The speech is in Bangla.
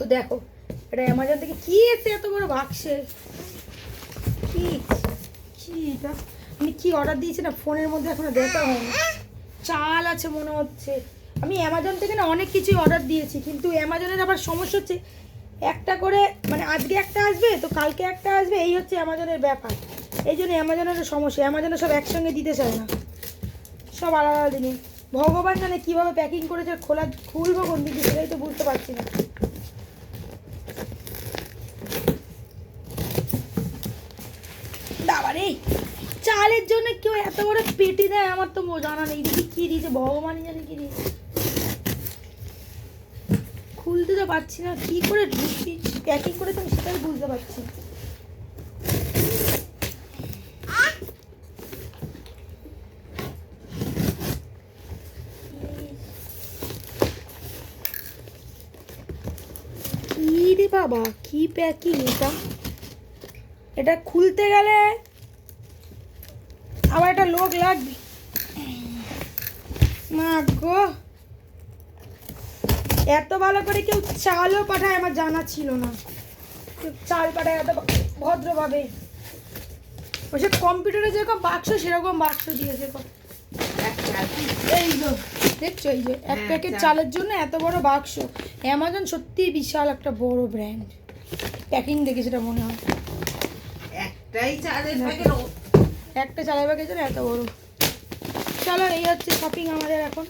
তো দেখো এটা অ্যামাজন থেকে কি এসে এত বড় বাক্সে, কি কি এটা আমি কি অর্ডার দিয়েছি না ফোনের মধ্যে এখনো দেখা হয়নি। চাল আছে মনে হচ্ছে। আমি অ্যামাজন থেকে না অনেক কিছুই অর্ডার দিয়েছি, কিন্তু অ্যামাজনের আবার সমস্যা হচ্ছে একটা করে মানে আজকে একটা আসবে তো কালকে একটা আসবে, এই হচ্ছে অ্যামাজনের ব্যাপার। এই জন্য অ্যামাজনের সমস্যা, অ্যামাজনে সব একসঙ্গে দিতে চায় না, সব আলাদা আলাদা দিনে। ভগবান জানে কীভাবে প্যাকিং করেছে, খুলবো কোন দিকে সেটাই তো বুঝতে পারছি না। বাবারে চালের জন্য কেউ এত বড় পেটি দেয় আমার তো জানা নেই, দেখি কী দিয়েছে ভগবানই জানে কী দিয়েছে। খুলতে তো পারছি না, কী করে প্যাকিং করেছে আমি সেটাই বুঝতে পারছি না। কি রে বাবা, কি প্যাকিং এটা, এটা খুলতে গেলে আবার একটা লোক লাগবে। মা গো, এত ভালো করে কেউ চালও পাঠায় আমার জানা ছিল না, কেউ চাল পাঠায় এত ভদ্রভাবে। ওই কম্পিউটারে যেরকম বাক্স সেরকম বাক্স দিয়েছে। এই যে দেখছো, এই যে এক প্যাকেট চালের জন্য এত বড় বাক্স। অ্যামাজন সত্যিই বিশাল একটা বড় ব্র্যান্ড, প্যাকিং দেখে সেটা মনে হয়। একটা চালের প্যাকেট জন্য এত বড়। চলো এই হচ্ছে শপিং আমাদের এখন।